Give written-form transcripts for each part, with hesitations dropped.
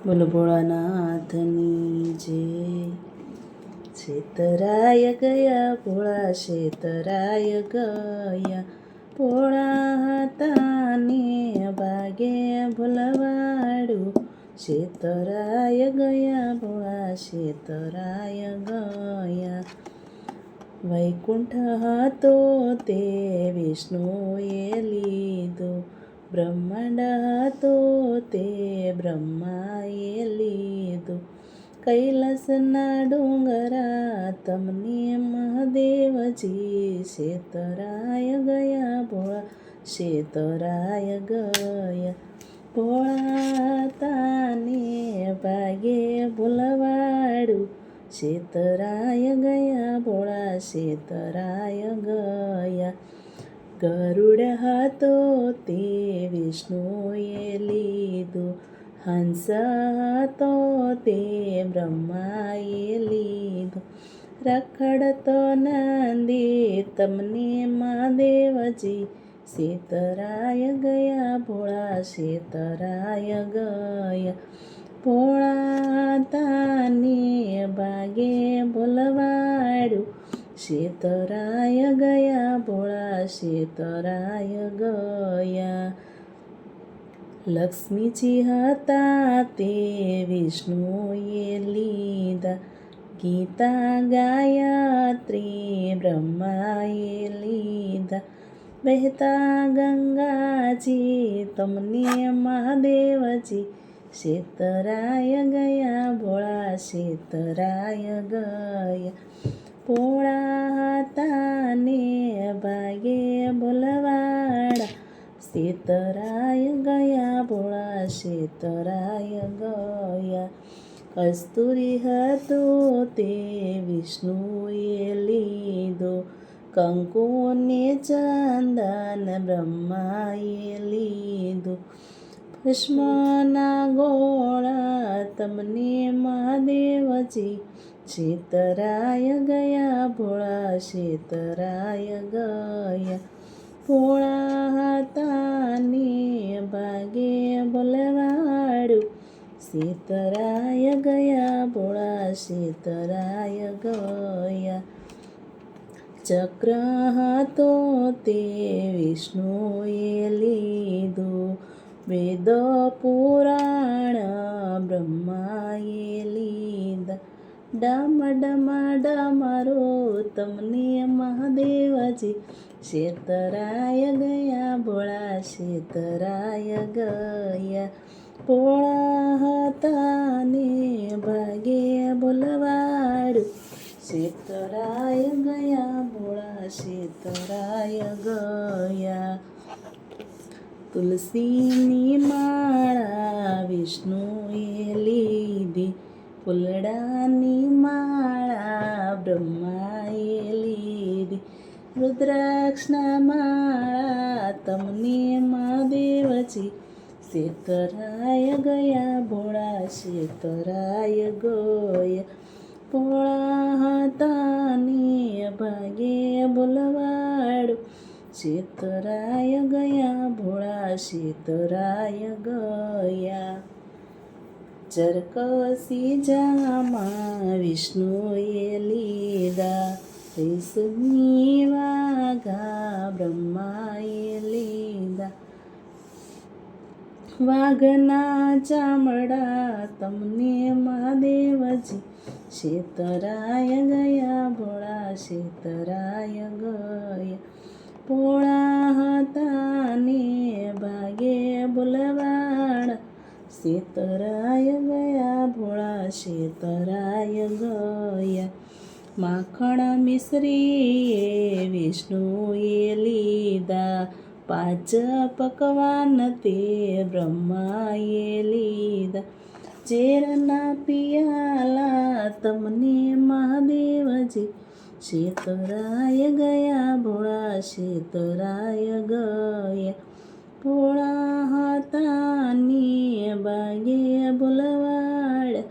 બોલો ભોળાનાથની જય. છેતરાય ગયા ભોળા, છેતરાય ગયા. ભોળા હતા ને ભાગે ભૂલવાડું. છેતરાય ગયા ભોળા, છેતરાય ગયા. વૈકુંઠ હતો તે વિષ્ણુએ લીધો. બ્રહ્માંડ હતો તે બ્રહ્માએ લીધો. કૈલાસના ડુંગરા તમને મહાદેવજી. છેતરાય ગયા ભોળા, છેતરાય ગયા. ભોળા તાને ભાગે ભૂલવાડું. છેતરાય ગયા ભોળા, છેતરાય ગયા. ગરુડ હતો તે વિષ્ણુએ લીધો. હંસ હતો તે બ્રહ્માએ લીધો. રખડતો નંદી તમને મહાદેવજી. છેતરાય ગયા ભોળા, છેતરાય ગયા. ભોળા તાને ભાગે ભૂલવાડું. છેતરાય ગયા ભોળા, છેતરાય ગયા. લક્ષ્મીજી હતા તે વિષ્ણુએ લીધા. ગીતા ગાયત્રી બ્રહ્માએ લીધા. વહેતા ગંગાજી તમને મહાદેવજી. છેતરાય ગયા ભોળા, છેતરાય ગયા. ભોળા હતા ને ભાગે ભૂલવાડા. છેતરાય ગયા ભોળા, છેતરાય ગયા. કસ્તુરી હતું તે વિષ્ણુએ લીધો. કંકુ ને ચંદન બ્રહ્માએ લીધો. ભસ્મના ગોળા તમને મહાદેવજી. છેતરાય ગયા ભોળા, છેતરાય ગયા. ભોળા હતા ને ભાગે ભૂલવાડું. છેતરાય ગયા ભોળા, છેતરાય ગયા. ચક્ર હતો તે વિષ્ણુએ લીધો. વેદ પુરાણ બ્રહ્માએ લીધા. ડમ ડમ ડમરો તમને મહાદેવજી. છેતરાય ગયા ભોળા, છેતરાય ગયા. ભોળા હતા ને ભાગે ભૂલવાડું. છેતરાય ગયા ભોળા, છેતરાય ગયા. તુલસીની માળા વિષ્ણુએ લીધી. ફૂલડાની માળા બ્રહ્માએ લીધી. રુદ્રાક્ષના માળા તમને મહાદેવજી. છેતરાય ગયા ભોળા, છેતરાય ગયા. ભોળા હતા ને ભાગે ભૂલવાડું. છેતરાય ગયા ભોળા, છેતરાય ગયા. ચરકસી જામાં વિષ્ણુએ લીધા. રેશમી વાઘા બ્રહ્માએ લીધા. વાઘના ચામડા તમને મહાદેવજી. છેતરાય ગયા ભોળા, છેતરાય ગયા. ભોળા હતા ને ભાગે ભૂલવાડા. છેતરાય ગયા ભોળા, છેતરાય ગયા. માખણ મિશ્રીએ વિષ્ણુએ લીધા. પાંચ પકવાન તે બ્રહ્માએ લીધા. ઝેરના પિયાલા તમને મહાદેવજી. છેતરાય ગયા ભોળા, છેતરાય ગયા. ભોળા હતા ને ભાગે ભૂલવાડા.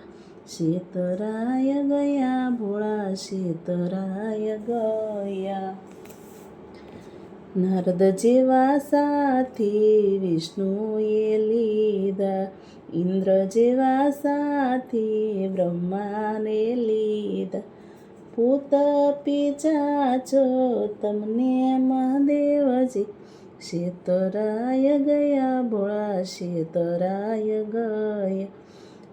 છેતરાય ગયા ભોળા, છેતરાય ગયા. નારદ જેવા સાથી વિષ્ણુએ લીધા, ઇન્દ્ર જેવા સાથી બ્રહ્માને લીધા. ભૂત પિશાચો તમને મહાદેવજી છેતરાય ગયા, ભોળા છેતરાય ગયા.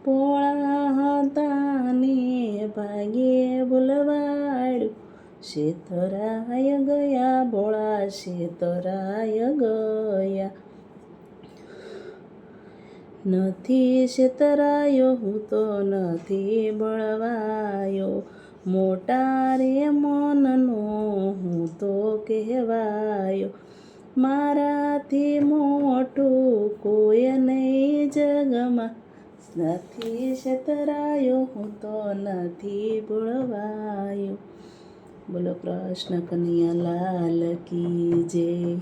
ભોળા હતા ને ભાગ્યે ભૂલવાડ્યું, છેતરાય ગયા, ભોળા છેતરાય ગયા. નથી છેતરાયો હું તો નથી બળવાયો, મોટા રે મનનો હું તો કહેવાયો. મારાથી મોટું કોઈ નહીં જગમાં, નથી છેતરાયો હું તો નથી બળવાયો. બોલો કૃષ્ણ કનૈયા લાલ કી જય.